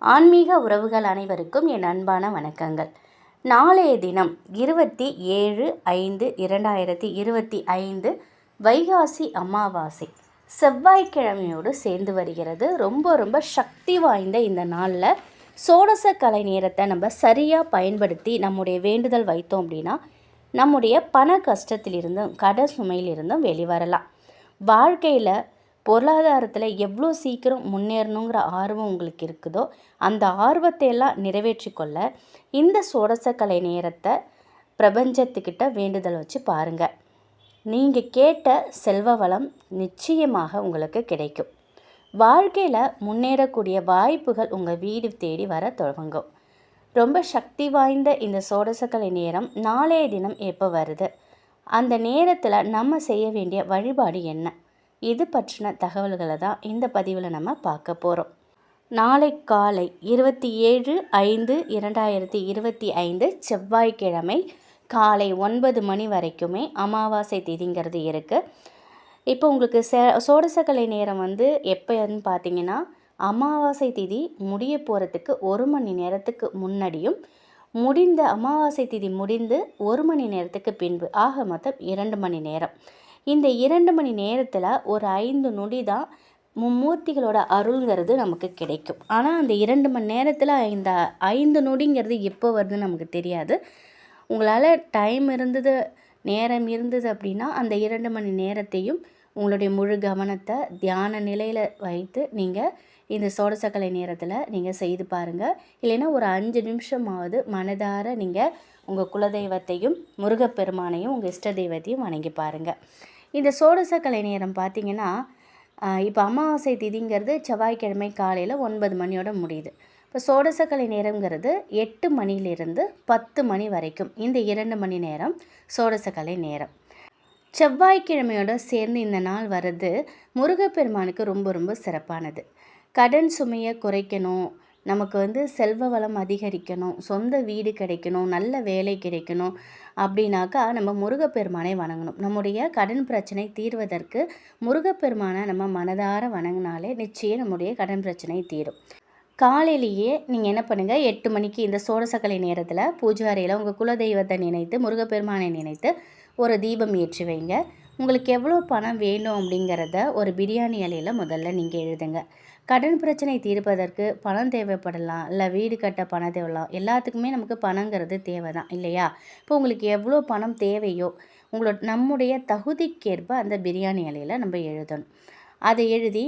ஆன்மீக உறவுகள் அனைவருக்கும் என் அன்பான வணக்கங்கள். நாளைய தினம் 27/5/2025 வைகாசி அமாவாசை செவ்வாய்க்கிழமையோடு சேர்ந்து வருகிறது. ரொம்ப சக்தி வாய்ந்த இந்த நாளில் சோடச கலை நேரத்தை நம்ம சரியாக பயன்படுத்தி நம்முடைய வேண்டுதல் வைத்தோம் அப்படின்னா நம்முடைய பண கஷ்டத்திலிருந்தும் கடன் சுமையிலிருந்தும் வெளிவரலாம். வாழ்க்கையில் பொருளாதாரத்தில் எவ்வளோ சீக்கிரம் முன்னேறணுங்கிற ஆர்வம் உங்களுக்கு இருக்குதோ அந்த ஆர்வத்தை எல்லாம் நிறைவேற்றி கொள்ள இந்த சோடசக்கலை நேரத்தை பிரபஞ்சத்துக்கிட்ட வேண்டுதல் வச்சு பாருங்கள். நீங்கள் கேட்ட செல்வ வளம் நிச்சயமாக உங்களுக்கு கிடைக்கும். வாழ்க்கையில் முன்னேறக்கூடிய வாய்ப்புகள் உங்கள் வீடு தேடி வர தொடங்கும். ரொம்ப சக்தி வாய்ந்த இந்த சோடசக்கலை நேரம் நாளைய தினம் எப்போ வருது, அந்த நேரத்தில் நம்ம செய்ய வேண்டிய வழிபாடு என்ன, இது பற்றின தகவல்களை தான் இந்த பதிவில் நம்ம பார்க்க போகிறோம். நாளை காலை 27/5/2025 செவ்வாய்க்கிழமை காலை 9 மணி வரைக்குமே அமாவாசை திதிங்கிறது இருக்குது. இப்போ உங்களுக்கு சோடசக்கலை நேரம் எப்போன்னு பார்த்தீங்கன்னா அமாவாசை திதி முடிய போகிறதுக்கு 1 மணி நேரத்துக்கு முன்னாடியும் முடிந்த அமாவாசை திதி முடிந்து 1 மணி நேரத்துக்கு பின்பு ஆக மொத்தம் 2 மணி நேரம். இந்த 2 மணி நேரத்தில் ஒரு 5 நொடி தான் மும்மூர்த்திகளோட அருள்ங்கிறது நமக்கு கிடைக்கும். ஆனால் அந்த 2 மணி நேரத்தில் இந்த 5 நொடிங்கிறது எப்போ வருதுன்னு நமக்கு தெரியாது. உங்களால் டைம் இருந்தது, நேரம் இருந்தது அப்படின்னா அந்த 2 மணி நேரத்தையும் உங்களுடைய முழு கவனத்தை தியான நிலையில் வைத்து நீங்கள் இந்த சோடசக்கலை நேரத்தில் நீங்கள் செய்து பாருங்கள். இல்லைன்னா ஒரு 5 நிமிஷமாவது மனதார நீங்கள் உங்கள் குலதெய்வத்தையும் முருகப்பெருமானையும் உங்கள் இஷ்ட தெய்வத்தையும் வணங்கி பாருங்கள். இந்த சோடசக்கலை நேரம் பார்த்திங்கன்னா இப்போ அமாவாசை திதிங்கிறது செவ்வாய்க்கிழமை காலையில் 9 மணியோட முடியுது. இப்போ சோடசக்கலை நேரங்கிறது 8 மணிலிருந்து 10 மணி வரைக்கும் இந்த 2 மணி நேரம் சோடசக்கலை நேரம். செவ்வாய்க்கிழமையோட சேர்ந்து இந்த நாள் வர்றது முருகப்பெருமானுக்கு ரொம்ப சிறப்பானது. கடன் சுமையை குறைக்கணும், நமக்கு செல்வ வளம் அதிகரிக்கணும், சொந்த வீடு கிடைக்கணும், நல்ல வேலை கிடைக்கணும் அப்படின்னாக்கா நம்ம முருகப்பெருமானை வணங்கணும். நம்முடைய கடன் பிரச்சனை தீர்வதற்கு முருகப்பெருமானை நம்ம மனதார வணங்கினாலே நிச்சயம் நம்முடைய கடன் பிரச்சனை தீரும். காலையிலேயே நீங்கள் என்ன பண்ணுங்கள், 8 மணிக்கு இந்த சோடசக்கலை நேரத்தில் பூஜை அறையில் உங்கள் குலதெய்வத்தை நினைத்து முருகப்பெருமானை நினைத்து ஒரு தீபம் ஏற்றி வைங்க. உங்களுக்கு எவ்வளோ பணம் வேணும் அப்படிங்கிறத ஒரு பிரியாணி இலையில் முதல்ல நீங்கள் எழுதுங்க. கடன் பிரச்சனை தீர்ப்பதற்கு பணம் தேவைப்படலாம், இல்லை வீடு கட்ட பணம் தேவைலாம், எல்லாத்துக்குமே நமக்கு பணங்கிறது தேவை தான் இல்லையா? இப்போ உங்களுக்கு எவ்வளோ பணம் தேவையோ நம்முடைய தகுதிக்கேற்ப அந்த பிரியாணி இலையில் நம்ம எழுதணும். அதை எழுதி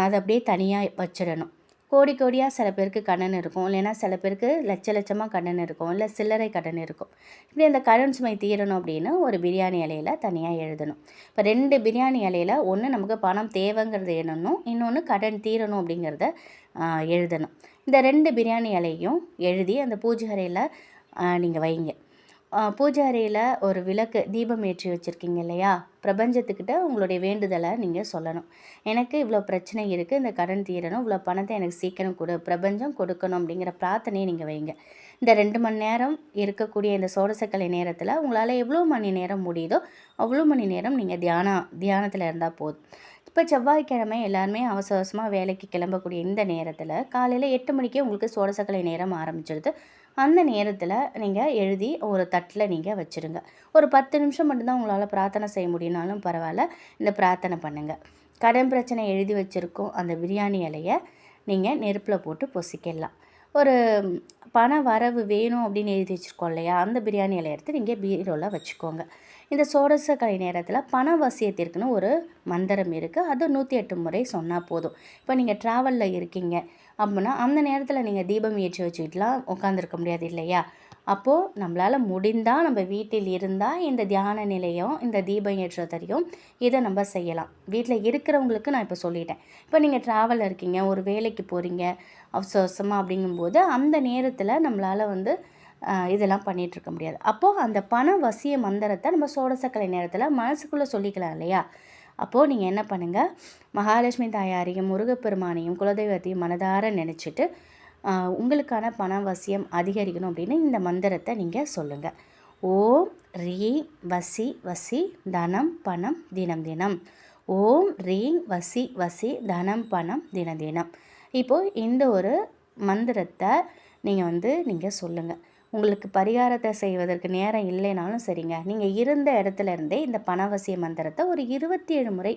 அதை அப்படியே தனியாக வச்சிடணும். கோடியாக சில பேருக்கு கடன் இருக்கும், இல்லைன்னா சில பேருக்கு லட்சமாக கடன் இருக்கும், இல்லை சில்லறை கடன் இருக்கும். இப்படி அந்த கடன் சுமை தீரணும் அப்படின்னு ஒரு பிரியாணி இலையில் தனியாக எழுதணும். இப்போ 2 பிரியாணி இலையில் ஒன்று நமக்கு பணம் தேவைங்கிறது எழுதணும், இன்னொன்று கடன் தீரணும் அப்படிங்கிறத எழுதணும். இந்த 2 பிரியாணி இலையும் எழுதி அந்த பூஜை அறையில் நீங்கள் வைங்க. பூஜை அறையில் ஒரு விளக்கு தீபம் ஏற்றி வச்சுருக்கீங்க இல்லையா, பிரபஞ்சத்துக்கிட்ட உங்களுடைய வேண்டுதலை நீங்கள் சொல்லணும். எனக்கு இவ்வளோ பிரச்சனை இருக்குது, இந்த கடன் தீரணும், இவ்வளோ பணத்தை எனக்கு சீக்கிரம் கொடு, பிரபஞ்சம் கொடுக்கணும் அப்படிங்கிற பிரார்த்தனையை நீங்கள் வைங்க. இந்த 2 மணி நேரம் இருக்கக்கூடிய இந்த சோடசக்கலை நேரத்தில் உங்களால் எவ்வளோ மணி நேரம் முடியுதோ அவ்வளோ மணி நேரம் நீங்கள் தியானத்தில் இருந்தால் போதும். இப்போ செவ்வாய்க்கிழமை எல்லாருமே அவசரமாக வேலைக்கு கிளம்பக்கூடிய இந்த நேரத்தில் காலையில் 8 மணிக்கே உங்களுக்கு சோடசக்கலை நேரம் ஆரம்பிச்சிடுது. அந்த நேரத்தில் நீங்கள் எழுதி ஒரு தட்டில் நீங்கள் வச்சுருங்க. ஒரு 10 நிமிஷம் மட்டும்தான் உங்களால் பிரார்த்தனை செய்ய முடியும்னாலும் பரவாயில்ல, இந்த பிரார்த்தனை பண்ணுங்கள். கடன் பிரச்சனை எழுதி வச்சுருக்கோம் அந்த பிரியாணி இலையை நீங்கள் நெருப்பில் போட்டு பொசிக்கலாம். ஒரு பண வரவு வேணும் அப்படின்னு எழுதி வச்சுருக்கோம் இல்லையா, அந்த பிரியாணி இலையை எடுத்து நீங்கள் பீரோவில் வச்சுக்கோங்க. இந்த சோடசக்கலை நேரத்தில் பண வசியத்திற்குன்னு ஒரு மந்திரம் இருக்குது, அது 108 முறை சொன்னால் போதும். இப்போ நீங்கள் ட்ராவலில் இருக்கீங்க அப்படின்னா அந்த நேரத்தில் நீங்கள் தீபம் ஏற்றி வச்சுக்கிட்டுலாம் உட்காந்துருக்க முடியாது இல்லையா? அப்போது நம்மளால் முடிந்தால் நம்ம வீட்டில் இருந்தால் இந்த தியான நிலையம் இந்த தீபம் ஏற்றுவதையும் இதை நம்ம செய்யலாம். வீட்டில் இருக்கிறவங்களுக்கு நான் இப்போ சொல்லிட்டேன். இப்போ நீங்கள் ட்ராவலில் இருக்கீங்க, ஒரு வேலைக்கு போகிறீங்க அவசரமாக அப்படிங்கும்போது அந்த நேரத்தில் நம்மளால் இதெல்லாம் பண்ணிகிட்ருக்க முடியாது. அப்போது அந்த பண வசிய மந்திரத்தை நம்ம சோடசக்கலை நேரத்தில் மனசுக்குள்ளே சொல்லிக்கலாம் இல்லையா? அப்போது நீங்கள் என்ன பண்ணுங்கள், மகாலட்சுமி தாயாரையும் முருகப்பெருமானையும் குலதெய்வத்தையும் மனதார நினச்சிட்டு உங்களுக்கான பண வசியம் அதிகரிக்கணும் அப்படின்னு இந்த மந்திரத்தை நீங்கள் சொல்லுங்கள். ஓம் ரீம் வசி வசி தனம் பணம் தினம் தினம். ஓம் ரீம் வசி வசி தனம் பணம் தினம் தினம். இப்போது இந்த ஒரு மந்திரத்தை நீங்கள் சொல்லுங்கள். உங்களுக்கு பரிகாரத்தை செய்வதற்கு நேரம் இல்லைனாலும் சரிங்க, நீங்கள் இருந்த இடத்துல இருந்தே இந்த பணவசிய மந்திரத்தை ஒரு 27 முறை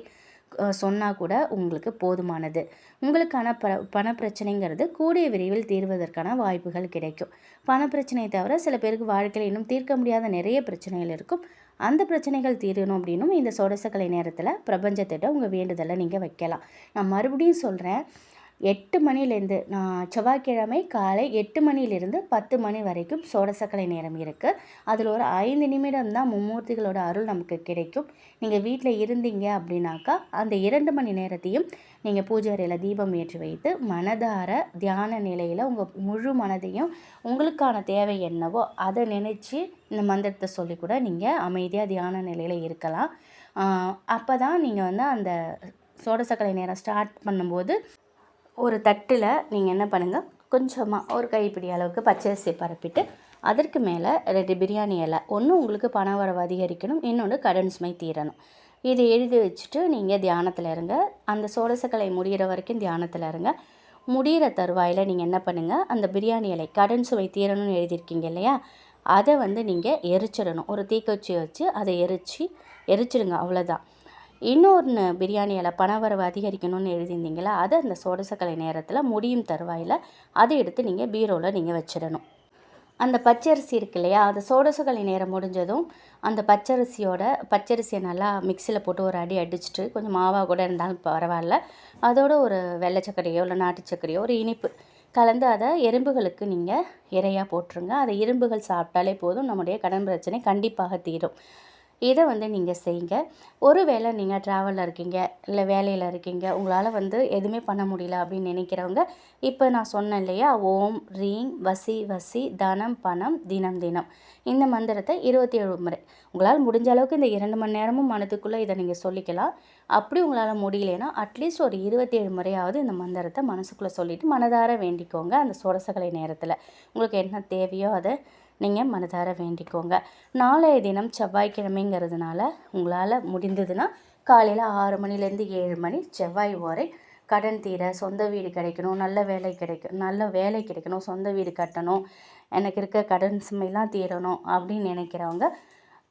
சொன்னால் கூட உங்களுக்கு போதுமானது. உங்களுக்கான பணப்பிரச்சனைங்கிறது கூடிய விரைவில் தீர்வதற்கான வாய்ப்புகள் கிடைக்கும். பணப்பிரச்சனையை தவிர சில பேருக்கு வாழ்க்கையில் இன்னும் தீர்க்க முடியாத நிறைய பிரச்சனைகள் இருக்கும். அந்த பிரச்சனைகள் தீரணும் அப்படின்னும் இந்த சோடசக்கலை நேரத்தில் பிரபஞ்சத்திட்ட உங்கள் வேண்டுதலை நீங்கள் வைக்கலாம். நான் மறுபடியும் சொல்கிறேன், 8 மணிலேருந்து செவ்வாய்க்கிழமை காலை 8 மணிலிருந்து 10 மணி வரைக்கும் சோடசக்கலை நேரம் இருக்குது. அதில் ஒரு 5 நிமிடம் தான் மும்மூர்த்திகளோட அருள் நமக்கு கிடைக்கும். நீங்கள் வீட்டில் இருந்தீங்க அப்படின்னாக்கா அந்த 2 மணி நேரத்தையும் நீங்கள் பூஜை அறையில் தீபம் ஏற்றி வைத்து மனதார தியான நிலையில் உங்கள் முழு மனதையும் உங்களுக்கான தேவை என்னவோ அதை நினச்சி இந்த மந்திரத்தை சொல்லி கூட நீங்கள் அமைதியாக தியான நிலையில் இருக்கலாம். அப்போ தான் நீங்கள் அந்த சோடசக்கலை நேரம் ஸ்டார்ட் பண்ணும்போது ஒரு தட்டில் நீங்கள் என்ன பண்ணுங்கள், கொஞ்சமாக ஒரு கைப்பிடி அளவுக்கு பச்சரிசி பரப்பிட்டு அதற்கு மேலே 2 பிரியாணி இலை, ஒன்று உங்களுக்கு பண வரவு அதிகரிக்கணும், இன்னொன்று கடன் சுமை தீரணும். இதை எழுதி வச்சுட்டு நீங்கள் தியானத்தில் இருங்க. அந்த சோடசக்கலை முடிகிற வரைக்கும் தியானத்தில் இருங்க. முடிகிற தருவாயில் நீங்கள் என்ன பண்ணுங்கள், அந்த பிரியாணி இலை கடன் சுமை தீரணும்னு எழுதியிருக்கீங்க இல்லையா, அதை நீங்கள் எரிச்சிடணும். ஒரு தீக்குச்சியை வச்சு அதை எரிச்சிடுங்க, அவ்வளோதான். இன்னொன்று பிரியாணி இலை பணவரவு அதிகரிக்கணும்னு எழுதியிருந்தீங்களா, அதை அந்த சோடசக்கலை நேரத்தில் முடியும் தருவாயில் அதை எடுத்து நீங்கள் பீரோவில் நீங்கள் வச்சிடணும். அந்த பச்சரிசி இருக்கு இல்லையா, அது சோடசக்கலை நேரம் முடிஞ்சதும் அந்த பச்சரிசியை நல்லா மிக்சியில் போட்டு ஒரு அடி அடிச்சுட்டு, கொஞ்சம் மாவாக கூட இருந்தாலும் பரவாயில்ல, அதோட ஒரு வெள்ளை சர்க்கரையோ இல்லை நாட்டு சர்க்கரையோ ஒரு இனிப்பு கலந்து அதை எறும்புகளுக்கு நீங்கள் இரையாக போட்டுருங்க. அதை எறும்புகள் சாப்பிட்டாலே போதும், நம்முடைய கடன் பிரச்சனை கண்டிப்பாக தீரும். இதை நீங்கள் செய்யுங்க. ஒரு வேளை நீங்கள் ட்ராவலில் இருக்கீங்க, இல்லை வேலையில் இருக்கீங்க, உங்களால் எதுவுமே பண்ண முடியல அப்படின்னு நினைக்கிறவங்க, இப்போ நான் சொன்னேன் இல்லையா, ஓம் ரீம் வசி வசி தனம் பணம் தினம் தினம் இந்த மந்திரத்தை 27 முறை உங்களால் முடிஞ்ச அளவுக்கு இந்த 2 மணி நேரமும் மனதுக்குள்ளே இதை நீங்கள் சொல்லிக்கலாம். அப்படி உங்களால் முடியலைன்னா அட்லீஸ்ட் ஒரு 27 முறையாவது இந்த மந்திரத்தை மனசுக்குள்ளே சொல்லிவிட்டு மனதார வேண்டிக்கோங்க. அந்த சோடசக்கலை நேரத்தில் உங்களுக்கு என்ன தேவையோ அதை நீங்கள் மனதார வேண்டிக்கோங்க. நாளைய தினம் செவ்வாய்க்கிழமைங்கிறதுனால உங்களால் முடிந்ததுன்னா காலையில் 6 மணிலேருந்து 7 மணி செவ்வாய் வரை கடன் தீர, சொந்த வீடு கிடைக்கணும், நல்ல வேலை கிடைக்கணும், சொந்த வீடு கட்டணும், எனக்கு இருக்க கடன் சுமைலாம் தீரணும் அப்படின்னு நினைக்கிறவங்க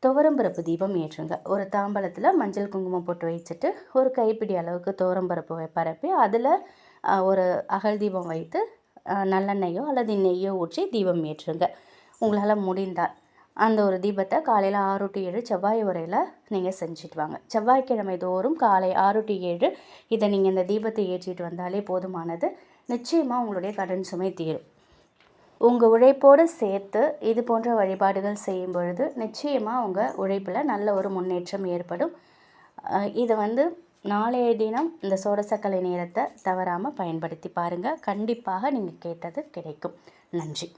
துவரம்பருப்பு தீபம் ஏற்றுங்க. ஒரு தாம்பலத்தில் மஞ்சள் குங்குமம் போட்டு வச்சுட்டு ஒரு கைப்பிடி அளவுக்கு துவரம்பருப்பு பரப்பி அதில் ஒரு அகல் தீபம் வைத்து நல்லெண்ணெய்யோ அல்லது நெய்யோ ஊற்றி தீபம் ஏற்றுங்க. உங்களால் முடிந்தால் அந்த ஒரு தீபத்தை காலையில் 6 to 7 செவ்வாய் உரையில் நீங்கள் செஞ்சுட்டு வாங்க. செவ்வாய்க்கிழமை தோறும் காலை 6 to 7 இதை நீங்கள் இந்த தீபத்தை ஏற்றிட்டு வந்தாலே போதுமானது. நிச்சயமாக உங்களுடைய கடன் சுமை தீரும். உங்கள் உழைப்போடு சேர்த்து இது போன்ற வழிபாடுகள் செய்யும் பொழுது நிச்சயமாக உங்கள் உழைப்பில் நல்ல ஒரு முன்னேற்றம் ஏற்படும். இதை நாளைய தினம் இந்த சோடசக்கலை நேரத்தை தவறாமல் பயன்படுத்தி பாருங்கள். கண்டிப்பாக நீங்கள் கேட்டது கிடைக்கும். நன்றி.